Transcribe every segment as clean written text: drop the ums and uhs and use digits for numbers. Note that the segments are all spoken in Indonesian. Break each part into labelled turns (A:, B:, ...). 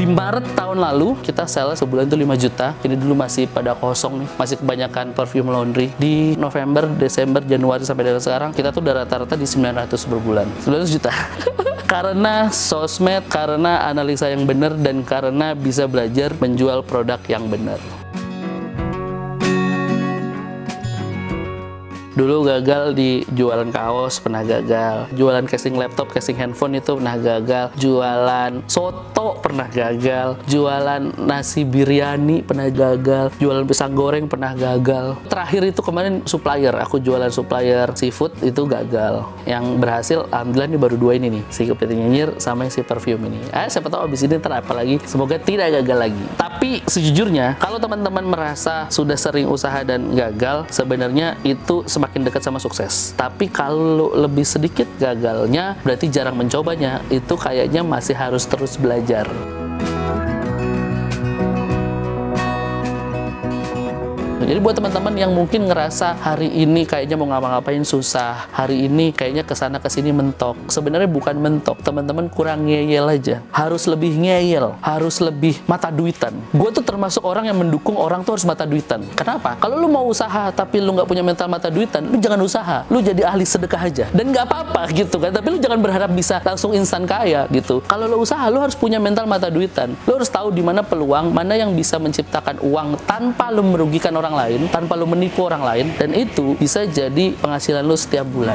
A: Maret tahun lalu kita sell sebulan itu 5 juta. Ini dulu masih pada kosong nih, masih kebanyakan perfume laundry. Di November, Desember, Januari sampai dengan sekarang kita tuh udah rata-rata di 900 per bulan. 900 juta. Karena sosmed, karena analisa yang benar, dan karena bisa belajar menjual produk yang benar. Dulu gagal di jualan kaos, pernah gagal. Jualan casing laptop, casing handphone itu pernah gagal. Jualan soto pernah gagal. Jualan nasi biryani pernah gagal. Jualan pisang goreng pernah gagal. Terakhir itu kemarin supplier. Aku jualan supplier seafood itu gagal. Yang berhasil, alhamdulillah ini baru 2 ini nih. Si kepiting nyinyir sama si perfume ini. Siapa tahu abis ini ntar apa lagi. Semoga tidak gagal lagi. Tapi sejujurnya, kalau teman-teman merasa sudah sering usaha dan gagal, sebenarnya itu semakin dekat sama sukses. Tapi kalau lebih sedikit gagalnya, berarti jarang mencobanya. Itu kayaknya masih harus terus belajar. Jadi buat teman-teman yang mungkin ngerasa hari ini kayaknya mau ngapa-ngapain susah, hari ini kayaknya kesana kesini mentok. Sebenarnya bukan mentok, teman-teman kurang ngeyel aja. Harus lebih ngeyel, harus lebih mata duitan. Gue tuh termasuk orang yang mendukung orang tuh harus mata duitan. Kenapa? Kalau lu mau usaha tapi lu nggak punya mental mata duitan, lu jangan usaha. Lu jadi ahli sedekah aja. Dan nggak apa-apa gitu kan. Tapi lu jangan berharap bisa langsung instan kaya gitu. Kalau lu usaha, lu harus punya mental mata duitan. Lu harus tahu di mana peluang, mana yang bisa menciptakan uang tanpa lu merugikan orang lain, tanpa lu menipu orang lain, dan itu bisa jadi penghasilan lu setiap bulan.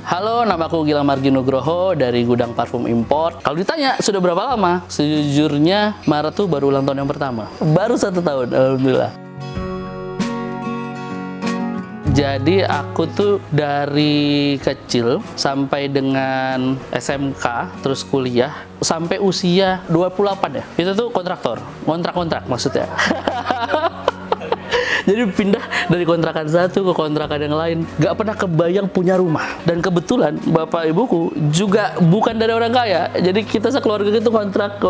A: Halo, nama aku Gilang Margi Nugroho dari Gudang Parfum Import. Kalau ditanya sudah berapa lama? Sejujurnya Maret tuh baru ulang tahun yang pertama. Baru 1 tahun, alhamdulillah. Jadi aku tuh dari kecil sampai dengan SMK, terus kuliah, sampai usia 28 ya. Itu tuh kontraktor, kontrak maksudnya. Jadi pindah dari kontrakan satu ke kontrakan yang lain. Gak pernah kebayang punya rumah. Dan kebetulan bapak ibuku juga bukan dari orang kaya. Jadi kita sekeluarga itu kontrak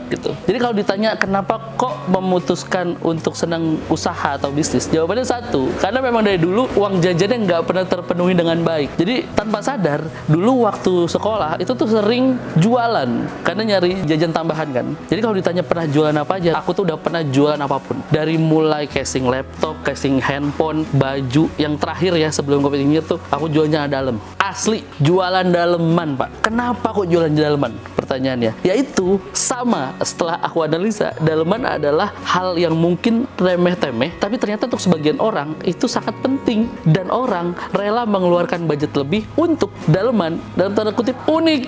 A: gitu. Jadi kalau ditanya kenapa kok memutuskan untuk senang usaha atau bisnis, jawabannya satu, karena memang dari dulu uang jajannya nggak pernah terpenuhi dengan baik. Jadi tanpa sadar, dulu waktu sekolah itu tuh sering jualan karena nyari jajan tambahan kan. Jadi kalau ditanya pernah jualan apa aja, aku tuh udah pernah jualan apapun. Dari mulai casing laptop, casing handphone, baju. Yang terakhir ya sebelum Kepiting Nyinyir tuh aku jualnya dalam. Asli, jualan daleman, Pak. Kenapa kok jualan daleman? Pertanyaannya. Yaitu sama, setelah aku analisa, daleman adalah hal yang mungkin remeh-temeh, tapi ternyata untuk sebagian orang itu sangat penting, dan orang rela mengeluarkan budget lebih untuk daleman dalam tanda kutip unik.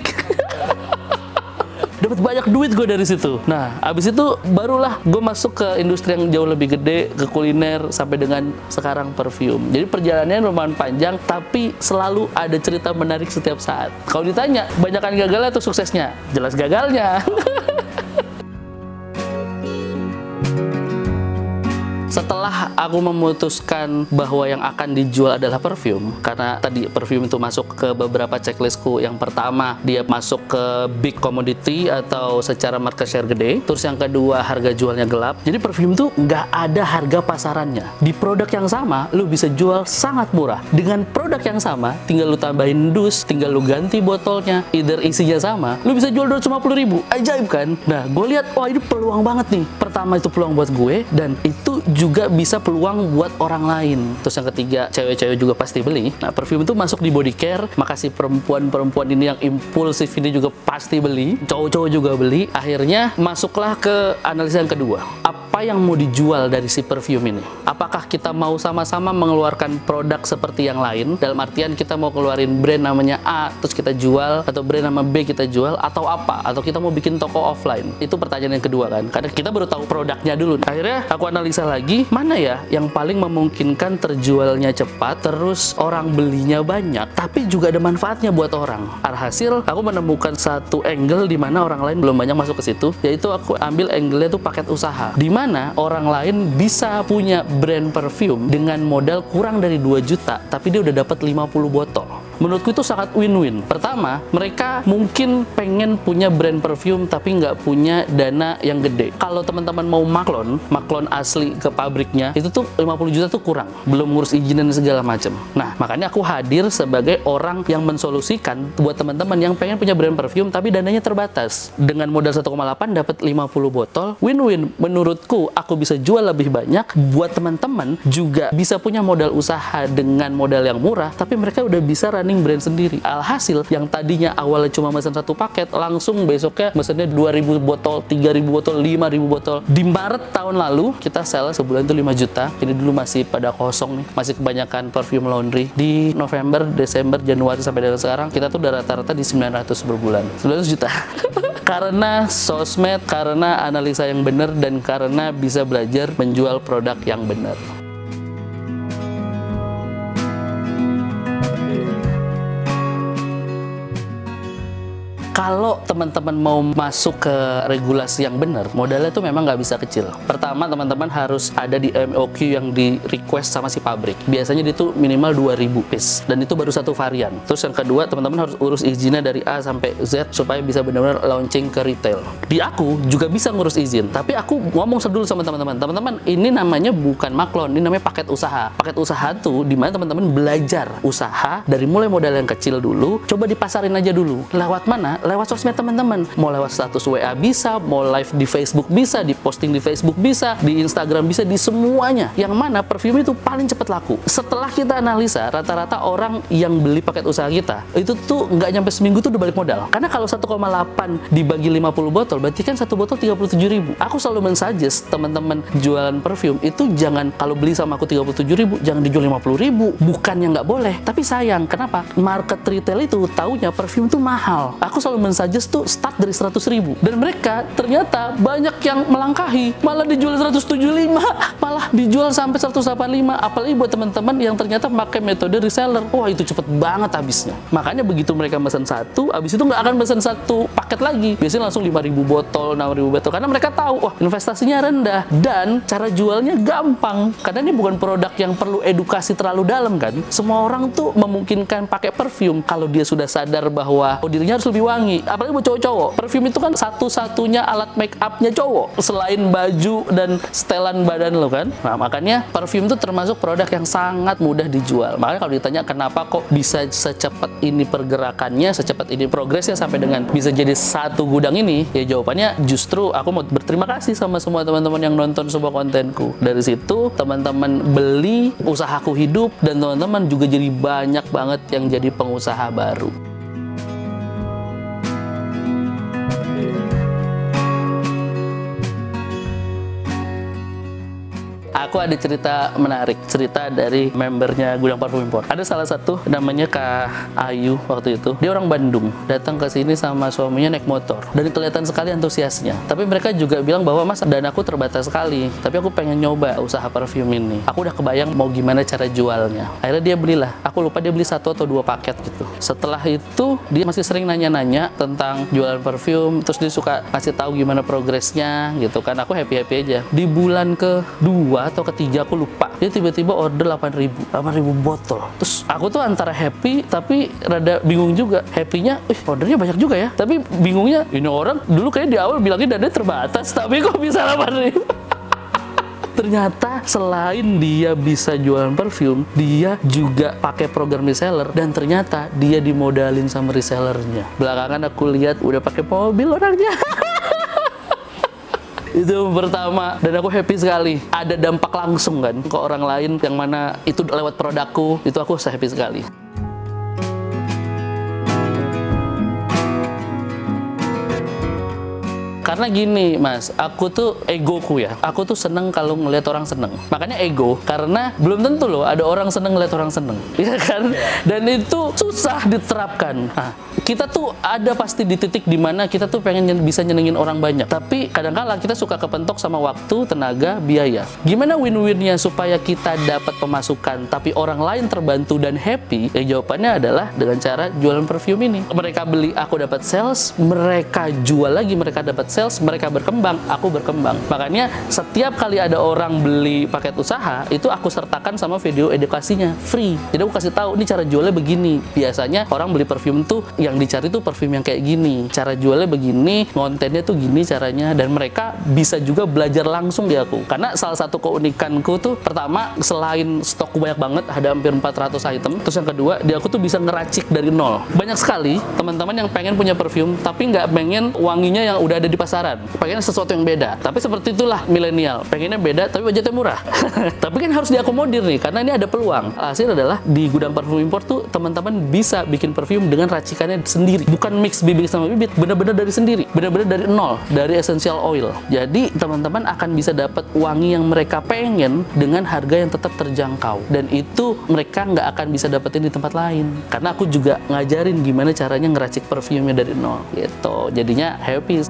A: Dapat banyak duit gue dari situ. Nah, abis itu barulah gue masuk ke industri yang jauh lebih gede, ke kuliner, sampai dengan sekarang perfume. Jadi perjalanannya lumayan panjang, tapi selalu ada cerita menarik setiap saat. Kalau ditanya, banyakan gagalnya atau suksesnya? Jelas gagalnya. Setelah aku memutuskan bahwa yang akan dijual adalah perfume, karena tadi perfume itu masuk ke beberapa checklistku. Yang pertama, dia masuk ke big commodity atau secara market share gede. Terus yang kedua, harga jualnya gelap. Jadi perfume tuh nggak ada harga pasarannya. Di produk yang sama, lu bisa jual sangat murah. Dengan produk yang sama, tinggal lu tambahin dus, tinggal lu ganti botolnya, either isinya sama, lu bisa jual 250.000. Ajaib kan? Nah, gue lihat, wah ini peluang banget nih. Pertama itu peluang buat gue, dan itu juga bisa peluang buat orang lain. Terus yang ketiga, cewek-cewek juga pasti beli. Nah, perfume itu masuk di body care. Makasih perempuan-perempuan ini yang impulsif ini juga pasti beli. Cowok-cowok juga beli. Akhirnya masuklah ke analisa yang kedua. Apa yang mau dijual dari si perfume ini? Apakah kita mau sama-sama mengeluarkan produk seperti yang lain? Dalam artian kita mau keluarin brand namanya A, terus kita jual, atau brand nama B kita jual, atau apa? Atau kita mau bikin toko offline? Itu pertanyaan yang kedua kan? Karena kita baru tahu produknya dulu. Akhirnya aku analisa lagi, mana ya yang paling memungkinkan terjualnya cepat, terus orang belinya banyak, tapi juga ada manfaatnya buat orang. Alhasil, aku menemukan satu angle di mana orang lain belum banyak masuk ke situ, yaitu aku ambil angle-nya tuh paket usaha. Di mana orang lain bisa punya brand perfume dengan modal kurang dari 2 juta, tapi dia udah dapat 50 botol. Menurutku itu sangat win-win. Pertama, mereka mungkin pengen punya brand perfume tapi nggak punya dana yang gede. Kalau teman-teman mau maklon asli ke pabriknya, itu tuh 50 juta tuh kurang. Belum ngurus izin dan segala macam. Nah, makanya aku hadir sebagai orang yang mensolusikan buat teman-teman yang pengen punya brand perfume tapi dananya terbatas. Dengan modal 1,8 dapat 50 botol, win-win. Menurutku, aku bisa jual lebih banyak. Buat teman-teman juga bisa punya modal usaha dengan modal yang murah, tapi mereka udah bisa running brand sendiri. Alhasil, yang tadinya awalnya cuma pesan 1 paket, langsung besoknya mesennya 2.000 botol, 3.000 botol, 5.000 botol. Di Maret tahun lalu, kita sell sebulan itu 5 juta. Ini dulu masih pada kosong nih, masih kebanyakan perfume laundry. Di November, Desember, Januari sampai dengan sekarang, kita tuh udah rata-rata di 900 per bulan. 900 juta. Karena sosmed, karena analisa yang benar, dan karena bisa belajar menjual produk yang benar. Kalau teman-teman mau masuk ke regulasi yang benar, modalnya tuh memang nggak bisa kecil. Pertama, teman-teman harus ada di MOQ yang di request sama si pabrik. Biasanya itu minimal 2.000 piece, dan itu baru satu varian. Terus yang kedua, teman-teman harus urus izinnya dari A sampai Z supaya bisa benar-benar launching ke retail. Di aku juga bisa ngurus izin, tapi aku ngomong dulu sama teman-teman. Teman-teman, ini namanya bukan maklon, ini namanya paket usaha. Paket usaha tuh dimana teman-teman belajar usaha dari mulai modal yang kecil dulu, coba dipasarin aja dulu. Lewat mana? Lewat sosmed teman-teman. Mau lewat status WA bisa, mau live di Facebook bisa, di posting di Facebook bisa, di Instagram bisa, di semuanya. Yang mana perfume itu paling cepat laku. Setelah kita analisa, rata-rata orang yang beli paket usaha kita, itu tuh nggak nyampe seminggu tuh udah balik modal. Karena kalau 1,8 dibagi 50 botol, berarti kan satu botol 37.000. Aku selalu mensuggest teman-teman jualan perfume itu jangan, kalau beli sama aku 37.000, jangan dijual 50.000. Bukannya nggak boleh, tapi sayang. Kenapa? Market retail itu taunya perfume itu mahal. Aku selalu mensuggest tuh start dari 100.000, dan mereka ternyata banyak yang melangkahi, malah dijual 175, malah dijual sampai 185. Apalagi buat teman-teman yang ternyata pakai metode reseller, wah itu cepet banget habisnya. Makanya begitu mereka pesan satu, habis itu nggak akan pesan satu paket lagi, biasanya langsung 5.000 botol, 6.000 botol, karena mereka tahu, wah investasinya rendah dan cara jualnya gampang. Karena ini bukan produk yang perlu edukasi terlalu dalam kan. Semua orang tuh memungkinkan pakai perfume kalau dia sudah sadar bahwa dirinya harus lebih wangi. Apalagi buat cowok-cowok, perfume itu kan satu-satunya alat make upnya cowok selain baju dan setelan badan lo kan. Nah, makanya perfume itu termasuk produk yang sangat mudah dijual. Makanya kalau ditanya kenapa kok bisa secepat ini pergerakannya, secepat ini progresnya sampai dengan bisa jadi satu gudang ini, ya jawabannya justru aku mau berterima kasih sama semua teman-teman yang nonton semua kontenku. Dari situ teman-teman beli, usahaku hidup, dan teman-teman juga jadi banyak banget yang jadi pengusaha baru. Aku ada cerita menarik, cerita dari membernya Gudang Parfum Impor. Ada salah satu namanya Kak Ayu waktu itu. Dia orang Bandung, datang ke sini sama suaminya naik motor. Dan kelihatan sekali antusiasnya. Tapi mereka juga bilang bahwa Mas, danaku terbatas sekali. Tapi aku pengen nyoba usaha perfume ini. Aku udah kebayang mau gimana cara jualnya. Akhirnya dia belilah. Aku lupa dia beli 1 atau 2 paket gitu. Setelah itu dia masih sering nanya-nanya tentang jualan perfume. Terus dia suka kasih tahu gimana progresnya gitu kan. Aku happy-happy aja. Di bulan kedua atau ketiga aku lupa, dia tiba-tiba order 8.000 botol. Terus aku tuh antara happy tapi rada bingung juga. Happy-nya, ordernya banyak juga ya, tapi bingungnya, ini orang dulu kayak di awal bilangnya dananya terbatas, tapi kok bisa 8.000? Ternyata selain dia bisa jualan perfume, dia juga pakai program reseller, dan ternyata dia dimodalin sama resellernya. Belakangan aku lihat udah pakai mobil orangnya. Itu pertama, dan aku happy sekali. Ada dampak langsung kan ke orang lain, yang mana itu lewat produkku, itu aku happy sekali. Karena gini Mas, aku tuh egoku ya, aku tuh seneng kalau ngeliat orang seneng. Makanya ego, karena belum tentu loh ada orang seneng ngeliat orang seneng, ya kan? Dan itu susah diterapkan. Nah, kita tuh ada pasti di titik dimana kita tuh pengen bisa nyenengin orang banyak, tapi kadang-kala kita suka kepentok sama waktu, tenaga, biaya. Gimana win-winnya supaya kita dapat pemasukan tapi orang lain terbantu dan happy? Ya jawabannya adalah dengan cara jualan perfume ini. Mereka beli, aku dapat sales, mereka jual lagi, mereka dapat sales, sales, mereka berkembang, aku berkembang. Makanya setiap kali ada orang beli paket usaha, itu aku sertakan sama video edukasinya, free. Jadi aku kasih tahu, ini cara jualnya begini. Biasanya orang beli parfum tuh yang dicari tuh parfum yang kayak gini. Cara jualnya begini, kontennya tuh gini caranya, dan mereka bisa juga belajar langsung di aku. Karena salah satu keunikanku tuh, pertama, selain stokku banyak banget, ada hampir 400 item. Terus yang kedua, di aku tuh bisa ngeracik dari nol. Banyak sekali teman-teman yang pengen punya parfum tapi nggak pengen wanginya yang udah ada di pasaran, pengen sesuatu yang beda. Tapi seperti itulah milenial, pengennya beda tapi budgetnya murah. Tapi kan harus diakomodir nih, karena ini ada peluang. Hasil adalah di gudang parfum impor tuh teman-teman bisa bikin parfum dengan racikannya sendiri, bukan mix bibit sama bibit, benar-benar dari sendiri, benar-benar dari nol, dari essential oil. Jadi teman-teman akan bisa dapat wangi yang mereka pengen dengan harga yang tetap terjangkau, dan itu mereka nggak akan bisa dapetin di tempat lain. Karena aku juga ngajarin gimana caranya ngeracik parfumnya dari nol gitu, jadinya happy.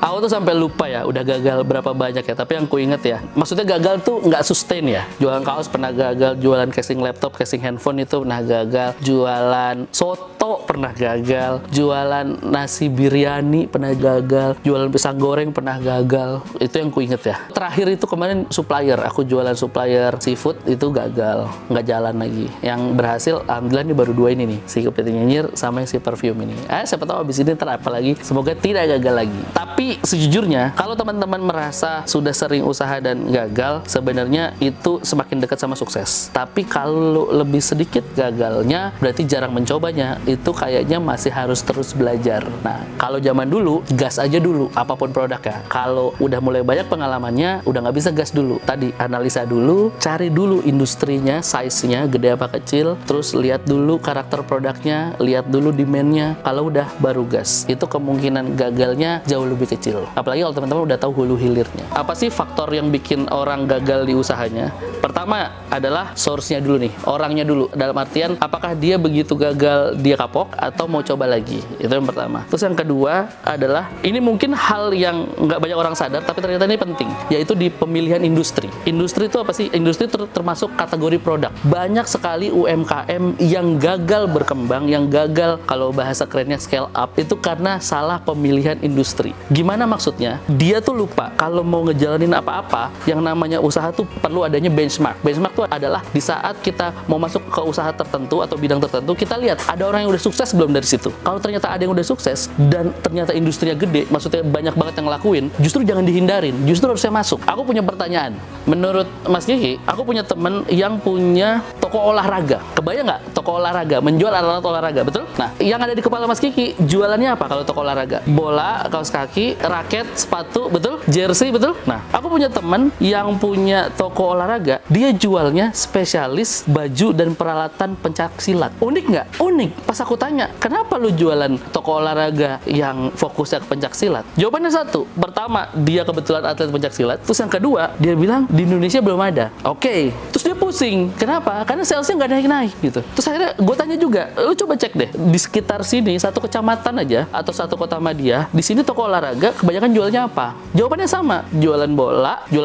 A: Aku tuh sampai lupa ya, udah gagal berapa banyak ya, tapi yang ku inget ya, maksudnya gagal tuh nggak sustain ya. Jualan kaos pernah gagal, jualan casing laptop, casing handphone itu pernah gagal, jualan soto pernah gagal, jualan nasi biryani pernah gagal, jualan pisang goreng pernah gagal. Itu yang ku inget ya. Terakhir itu kemarin supplier, aku jualan supplier seafood itu gagal, nggak jalan lagi. Yang berhasil, alhamdulillah ini baru 2 ini nih, si kepiting nyinyir sama si perfume ini. Siapa tahu abis ini ntar apa lagi, semoga tidak gagal lagi. Tapi sejujurnya, kalau teman-teman merasa sudah sering usaha dan gagal, sebenarnya itu semakin dekat sama sukses. Tapi kalau lebih sedikit gagalnya, berarti jarang mencobanya. Itu kayaknya masih harus terus belajar. Nah, kalau zaman dulu, gas aja dulu, apapun produknya. Kalau udah mulai banyak pengalamannya, udah nggak bisa gas dulu. Tadi, analisa dulu, cari dulu industrinya, size-nya, gede apa kecil, terus lihat dulu karakter produknya, lihat dulu demand-nya. Kalau udah, baru gas. Itu kemungkinan gagalnya jauh lebih kecil. Apalagi kalau teman-teman udah tahu hulu hilirnya. Apa sih faktor yang bikin orang gagal di usahanya? Pertama adalah source-nya dulu nih, orangnya dulu. Dalam artian, apakah dia begitu gagal dia kapok atau mau coba lagi? Itu yang pertama. Terus yang kedua adalah, ini mungkin hal yang nggak banyak orang sadar, tapi ternyata ini penting, yaitu di pemilihan industri. Industri itu apa sih? Industri termasuk kategori produk. Banyak sekali UMKM yang gagal berkembang, yang gagal, kalau bahasa kerennya scale up, itu karena salah pemilihan industri. Gimana maksudnya? Dia tuh lupa kalau mau ngejalanin apa-apa, yang namanya usaha tuh perlu adanya benchmark. Benchmark tuh adalah di saat kita mau masuk ke usaha tertentu atau bidang tertentu, kita lihat ada orang yang udah sukses belum dari situ. Kalau ternyata ada yang udah sukses dan ternyata industrinya gede, maksudnya banyak banget yang ngelakuin, justru jangan dihindarin, justru harusnya masuk. Aku punya pertanyaan. Menurut Mas Kiki, aku punya temen yang punya toko olahraga. Kebayang nggak toko olahraga, menjual alat-alat olahraga, betul? Nah, yang ada di kepala Mas Kiki, jualannya apa kalau toko olahraga? Bola, kaos kaki, raket, sepatu, betul? Jersey, betul? Nah, aku punya teman yang punya toko olahraga, dia jualnya spesialis baju dan peralatan pencak silat. Unik nggak? Unik. Pas aku tanya, kenapa lu jualan toko olahraga yang fokusnya ke pencak silat? Jawabannya satu. Pertama, dia kebetulan atlet pencak silat. Terus yang kedua, dia bilang di Indonesia belum ada. Oke. Terus dia pusing. Kenapa? Karena salesnya nggak naik-naik gitu. Terus akhirnya gue tanya juga, lu coba cek deh, di sekitar sini, satu kecamatan aja, atau satu kota Madia, di sini toko olahraga kebanyakan jualnya apa? Jawabannya sama, jualan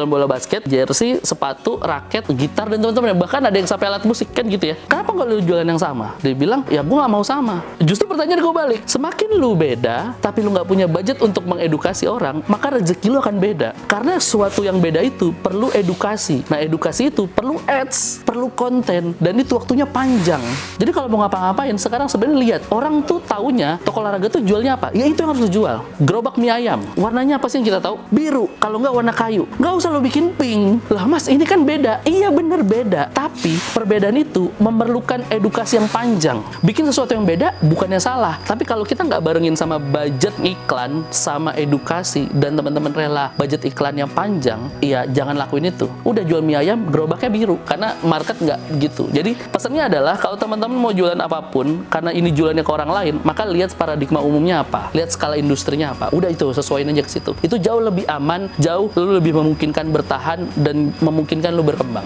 A: bola basket, jersey, sepatu, raket, gitar, dan teman-teman. Bahkan ada yang sampai alat musik, kan gitu ya. Kenapa nggak lu jualan yang sama? Dia bilang, ya gue nggak mau sama. Justru pertanyaan gue balik, semakin lu beda, tapi lu nggak punya budget untuk mengedukasi orang, maka rezeki lu akan beda. Karena sesuatu yang beda itu perlu edukasi. Nah, edukasi itu perlu ads, perlu konten, dan itu waktunya panjang. Jadi kalau mau ngapa-ngapain, sekarang sebenarnya lihat, orang tuh taunya toko olahraga tuh jualnya apa? Ya itu yang harus lu jual. Gerobak mie ayam, warnanya apa sih yang kita tahu? Biru, kalau nggak warna kayu. Nggak usah lo bikin pink. Lah mas, ini kan beda. Iya bener beda. Tapi perbedaan itu memerlukan edukasi yang panjang. Bikin sesuatu yang beda bukannya salah. Tapi kalau kita nggak barengin sama budget iklan, sama edukasi, dan teman-teman rela budget iklan yang panjang, iya jangan lakuin itu. Udah jual mie ayam, gerobaknya biru. Karena market nggak gitu. Jadi pesannya adalah, kalau teman-teman mau jualan apapun, karena ini jualannya ke orang lain, maka lihat paradigma umumnya apa. Lihat skala industrinya apa. Udah itu, sesuaiin aja ke situ. Itu jauh lebih aman, jauh lebih memungkinkan bertahan dan memungkinkan lu berkembang.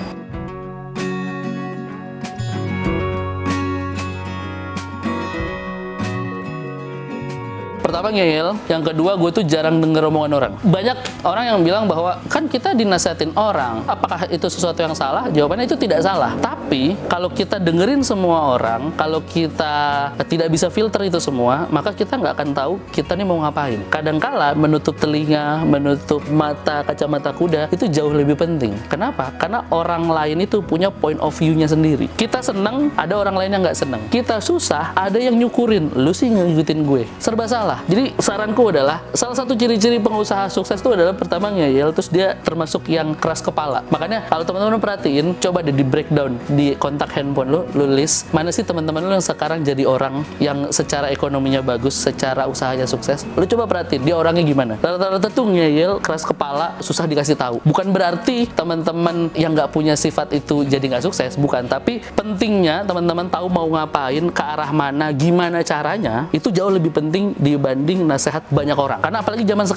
A: pertama ngeyel, yang kedua gue tuh jarang denger omongan orang. Banyak orang yang bilang bahwa kan kita dinasehatin orang, apakah itu sesuatu yang salah? Jawabannya itu tidak salah. Tapi kalau kita dengerin semua orang, kalau kita tidak bisa filter itu semua, maka kita nggak akan tahu kita nih mau ngapain. Kadangkala menutup telinga, menutup mata, kacamata kuda itu jauh lebih penting. Kenapa? Karena orang lain itu punya point of view-nya sendiri. Kita seneng, ada orang lain yang nggak seneng. Kita susah, ada yang nyukurin. Lu sih ngikutin gue. Serba salah. Jadi saranku adalah, salah satu ciri-ciri pengusaha sukses itu adalah pertama ngeyel, terus dia termasuk yang keras kepala. Makanya kalau teman-teman perhatiin, coba deh di breakdown di kontak handphone lu list mana sih teman-teman lu yang sekarang jadi orang yang secara ekonominya bagus, secara usahanya sukses. Lu coba perhatiin dia orangnya gimana. Rata-rata tuh ngeyel, keras kepala, susah dikasih tahu. Bukan berarti teman-teman yang nggak punya sifat itu jadi nggak sukses, bukan. Tapi pentingnya teman-teman tahu mau ngapain, ke arah mana, gimana caranya, itu jauh lebih penting dibanding nasihat banyak orang. Karena apalagi zaman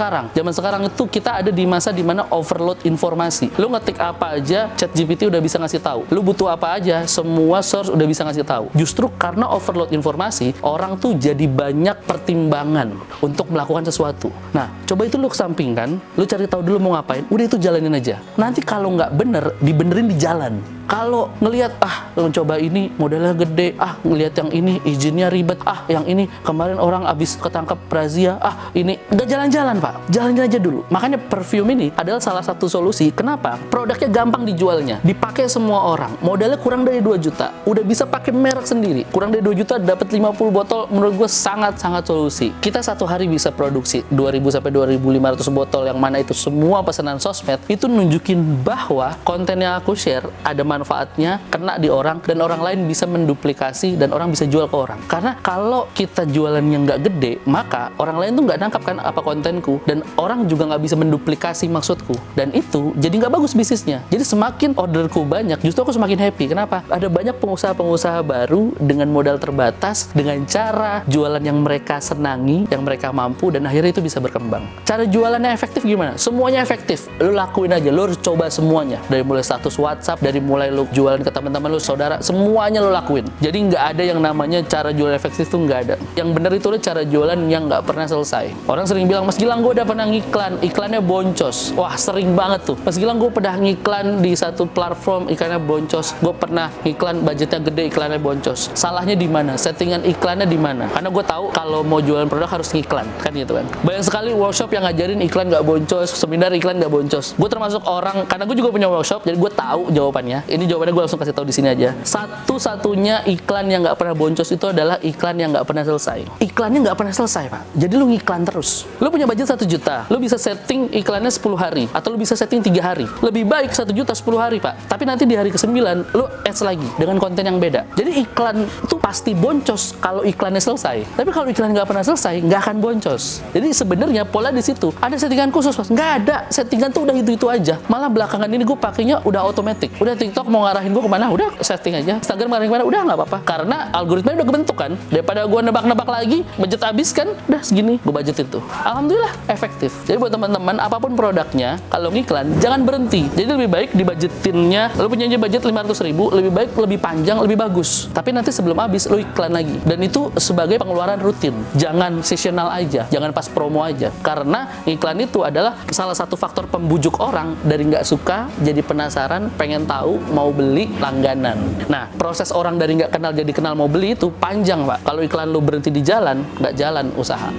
A: sekarang itu kita ada di masa dimana overload informasi. Lu ngetik apa aja, ChatGPT udah bisa ngasih tahu. Lu butuh apa aja, semua source udah bisa ngasih tahu. Justru karena overload informasi, orang tuh jadi banyak pertimbangan untuk melakukan sesuatu. Nah, coba itu lu kesampingkan, lu cari tahu dulu mau ngapain, udah itu jalanin aja. Nanti kalau nggak bener, dibenerin di jalan. Kalau ngelihat mencoba ini modalnya gede, ngelihat yang ini izinnya ribet, yang ini kemarin orang abis ketangkep razia, ini nggak jalan-jalan Pak, jalanin aja dulu. Makanya perfume ini adalah salah satu solusi. Kenapa? Produknya gampang dijualnya, dipakai semua orang, modalnya kurang dari 2 juta, udah bisa pakai merek sendiri, kurang dari 2 juta dapat 50 botol, menurut gue sangat-sangat solusi. Kita satu hari bisa produksi 2000 sampai 2500 botol, yang mana itu semua pesanan sosmed. Itu nunjukin bahwa konten yang aku share ada manfaatnya, kena di orang, dan orang lain bisa menduplikasi dan orang bisa jual ke orang. Karena kalau kita jualannya nggak gede, maka orang lain tuh nggak nangkap kan apa kontenku, dan orang juga nggak bisa menduplikasi maksudku, dan itu jadi nggak bagus bisnisnya. Jadi semakin orderku banyak, justru aku semakin happy. Kenapa? Ada banyak pengusaha-pengusaha baru dengan modal terbatas, dengan cara jualan yang mereka senangi, yang mereka mampu, dan akhirnya itu bisa berkembang. Cara jualannya efektif gimana? Semuanya efektif. Lu lakuin aja, lu harus coba semuanya. Dari mulai status WhatsApp, dari mulai lu jualan ke teman-teman lu, saudara, semuanya lu lakuin. Jadi nggak ada yang namanya cara jualan efektif tuh nggak ada. Yang benar itu adalah cara jualan yang nggak pernah selesai. Orang sering bilang, Mas Gilang, gue udah pernah ngiklan, iklannya boncos. Wah, sering banget tuh. Mas Gilang, gue pernah ngiklan di satu platform, iklannya boncos. Gue pernah ngiklan, budgetnya gede, iklannya boncos. Salahnya di mana? Settingan iklannya di mana? Karena gue tahu kalau mau jualan produk harus ngiklan, kan gitu kan. Banyak sekali workshop yang ngajarin iklan nggak boncos, seminar iklan nggak boncos. Gue termasuk orang, karena gue juga punya workshop, jadi gue tahu jawabannya. Ini jawabannya gue langsung kasih tahu di sini aja. Satu-satunya iklan yang nggak pernah boncos itu adalah iklan yang nggak pernah selesai. Iklannya nggak pernah selesai, Pak. Jadi lu ngiklan terus. Lu punya budget 1 juta, lu bisa setting iklannya 10 hari, atau lu bisa setting 3 hari. Lebih baik 1 juta 10 hari, Pak. Tapi nanti di hari ke-9 lu ads lagi dengan konten yang beda. Jadi iklan itu pasti boncos kalau iklannya selesai. Tapi kalau iklan nggak pernah selesai, nggak akan boncos. Jadi sebenarnya pola di situ ada settingan khusus, Mas. Nggak ada. Settingan tuh udah itu aja. Malah belakangan ini gue pakainya udah otomatis. Udah TikTok mau ngarahin gue kemana, udah setting aja. Instagram ngarahin kemana, udah nggak apa-apa. Karena algoritmanya udah kebentuk kan. Daripada gue nebak-nebak lagi, budget habis kan, udah segini gue budgetin tuh. Alhamdulillah efektif. Jadi buat teman-teman, apapun produknya, kalau ngiklan jangan berhenti. Jadi lebih baik dibudgetinnya, lu punya budget 500.000, lebih baik lebih panjang, lebih bagus. Tapi nanti sebelum habis lu iklan lagi. Dan itu sebagai pengeluaran rutin. Jangan seasonal aja, jangan pas promo aja. Karena iklan itu adalah salah satu faktor pembujuk orang dari nggak suka jadi penasaran, pengen tahu, mau beli, langganan. Nah, proses orang dari nggak kenal jadi kenal mau beli itu panjang, Pak. Kalau iklan lu berhenti di jalan, nggak jalan usaha.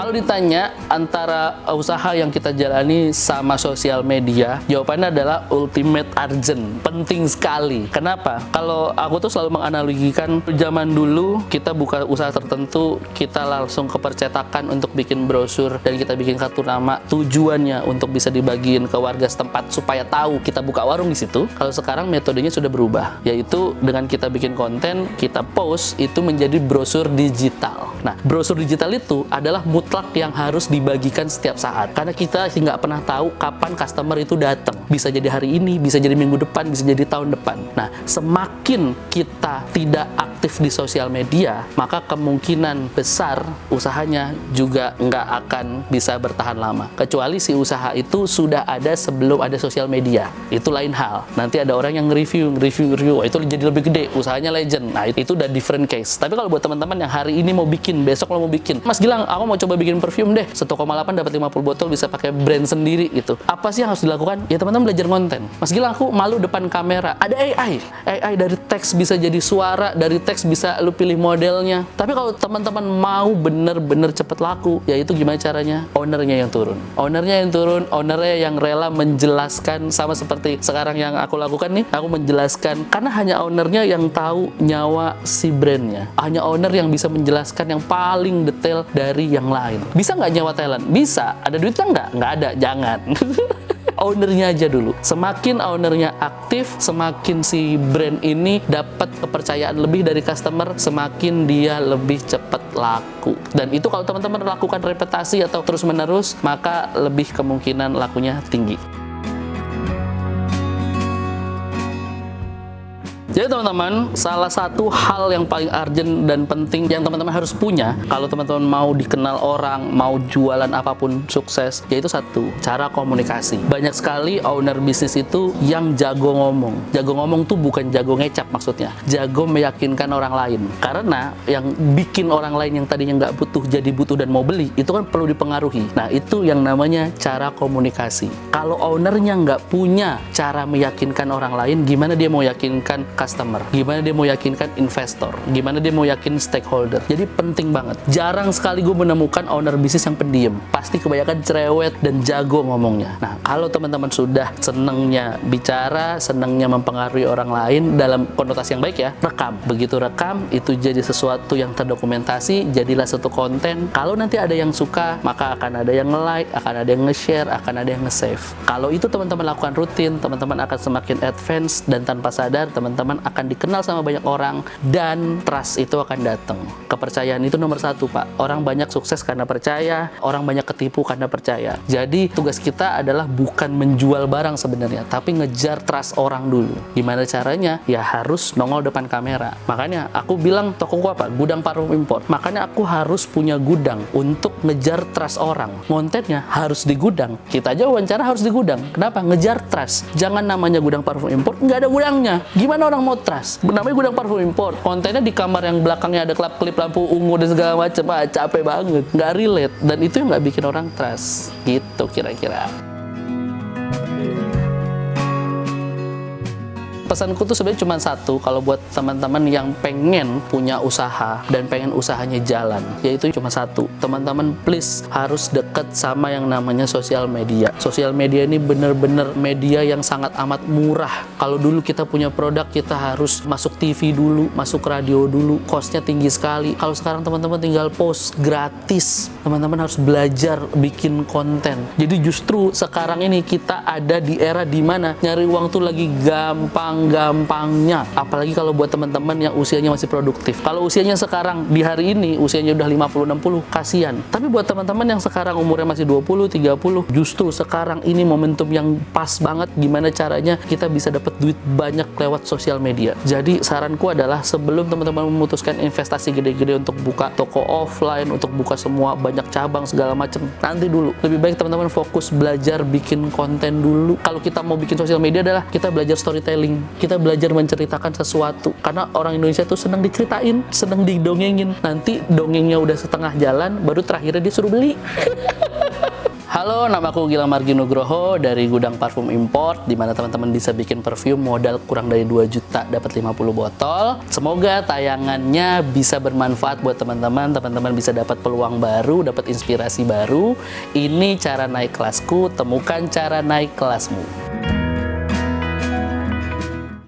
A: Kalau ditanya antara usaha yang kita jalani sama sosial media, jawabannya adalah ultimate urgent, penting sekali. Kenapa? Kalau aku tuh selalu menganalogikan, zaman dulu kita buka usaha tertentu, kita langsung ke percetakan untuk bikin brosur dan kita bikin kartu nama, tujuannya untuk bisa dibagiin ke warga setempat supaya tahu kita buka warung di situ. Kalau sekarang metodenya sudah berubah, yaitu dengan kita bikin konten, kita post itu menjadi brosur digital. Nah, brosur digital itu adalah mutlak mutlak yang harus dibagikan setiap saat. Karena kita nggak pernah tahu kapan customer itu datang. Bisa jadi hari ini, bisa jadi minggu depan, bisa jadi tahun depan. Nah, semakin kita tidak aktif di sosial media, maka kemungkinan besar usahanya juga nggak akan bisa bertahan lama. Kecuali si usaha itu sudah ada sebelum ada sosial media. Itu lain hal. Nanti ada orang yang review, itu jadi lebih gede, usahanya legend. Nah, itu udah different case. Tapi kalau buat teman-teman yang hari ini mau bikin, besok lo mau bikin, Mas Gilang, aku mau coba bikin perfume deh, 1,8 dapat 50 botol, bisa pakai brand sendiri gitu. Apa sih yang harus dilakukan? Ya teman-teman belajar konten. Mas Gilang, aku malu depan kamera. Ada AI dari teks bisa jadi suara, dari teks bisa lu pilih modelnya. Tapi kalau teman-teman mau bener-bener cepet laku, ya itu gimana caranya? Ownernya yang turun. Ownernya yang rela menjelaskan, sama seperti sekarang yang aku lakukan nih, aku menjelaskan, karena hanya ownernya yang tahu nyawa si brandnya. Hanya owner yang bisa menjelaskan yang paling detail dari yang lain. Bisa nggak nyawa talent? Bisa. Ada duitnya nggak? Nggak ada. Jangan. Ownernya aja dulu. Semakin ownernya aktif, semakin si brand ini dapat kepercayaan lebih dari customer, semakin dia lebih cepat laku. Dan itu kalau teman-teman lakukan repetasi atau terus-menerus, maka lebih kemungkinan lakunya tinggi. Jadi teman-teman, salah satu hal yang paling urgent dan penting yang teman-teman harus punya kalau teman-teman mau dikenal orang, mau jualan apapun sukses, yaitu satu, cara komunikasi. Banyak sekali owner bisnis itu yang jago ngomong. Jago ngomong tuh bukan jago ngecap maksudnya, jago meyakinkan orang lain. Karena yang bikin orang lain yang tadinya nggak butuh jadi butuh dan mau beli, itu kan perlu dipengaruhi. Nah, itu yang namanya cara komunikasi. Kalau ownernya nggak punya cara meyakinkan orang lain, gimana dia mau yakinkan customer, gimana dia mau yakinkan investor, gimana dia mau yakin stakeholder. Jadi penting banget. Jarang sekali gue menemukan owner bisnis yang pendiam. Pasti kebanyakan cerewet dan jago ngomongnya. Nah, kalau teman-teman sudah senengnya bicara, senengnya mempengaruhi orang lain dalam konotasi yang baik ya, rekam. Begitu rekam, itu jadi sesuatu yang terdokumentasi, jadilah satu konten. Kalau nanti ada yang suka, maka akan ada yang nge-like, akan ada yang nge-share, akan ada yang nge-save. Kalau itu teman-teman lakukan rutin, teman-teman akan semakin advance, dan tanpa sadar teman-teman akan dikenal sama banyak orang, dan trust itu akan datang. Kepercayaan itu nomor satu, Pak. Orang banyak sukses karena percaya, orang banyak ketipu karena percaya. Jadi tugas kita adalah bukan menjual barang sebenarnya, tapi ngejar trust orang dulu. Gimana caranya? Ya harus nongol depan kamera. Makanya aku bilang tokoku apa? Gudang parfum import. Makanya aku harus punya gudang untuk ngejar trust orang. Kontennya harus di gudang. Kita aja wawancara harus di gudang. Kenapa? Ngejar trust. Jangan namanya gudang parfum import, nggak ada gudangnya. Gimana orang mau trust? Namanya gudang parfum import, kontennya di kamar yang belakangnya ada klip lampu ungu dan segala macam. Capek banget, nggak relate, dan itu yang nggak bikin orang trust gitu kira-kira. Pesanku tuh sebenarnya cuma satu, kalau buat teman-teman yang pengen punya usaha dan pengen usahanya jalan, yaitu cuma satu, teman-teman please harus deket sama yang namanya sosial media. Sosial media ini bener-bener media yang sangat amat murah. Kalau dulu kita punya produk, kita harus masuk TV dulu, masuk radio dulu, costnya tinggi sekali. Kalau sekarang teman-teman tinggal post gratis, teman-teman harus belajar bikin konten. Jadi justru sekarang ini kita ada di era dimana nyari uang tuh lagi gampangnya, apalagi kalau buat teman-teman yang usianya masih produktif. Kalau usianya sekarang di hari ini usianya udah 50-60, kasihan. Tapi buat teman-teman yang sekarang umurnya masih 20-30, justru sekarang ini momentum yang pas banget gimana caranya kita bisa dapat duit banyak lewat sosial media. Jadi saranku adalah sebelum teman-teman memutuskan investasi gede-gede untuk buka toko offline, untuk buka semua banyak cabang segala macam, nanti dulu. Lebih baik teman-teman fokus belajar bikin konten dulu. Kalau kita mau bikin sosial media adalah kita belajar storytelling. Kita belajar menceritakan sesuatu, karena orang Indonesia tuh senang diceritain, senang didongengin. Nanti dongengnya udah setengah jalan, baru terakhirnya dia suruh beli. Halo, namaku Gilang Margi Nugroho dari Gudang Parfum Import, di mana teman-teman bisa bikin perfume modal kurang dari 2 juta dapat 50 botol. Semoga tayangannya bisa bermanfaat buat teman-teman. Teman-teman bisa dapat peluang baru, dapat inspirasi baru. Ini cara naik kelasku, temukan cara naik kelasmu.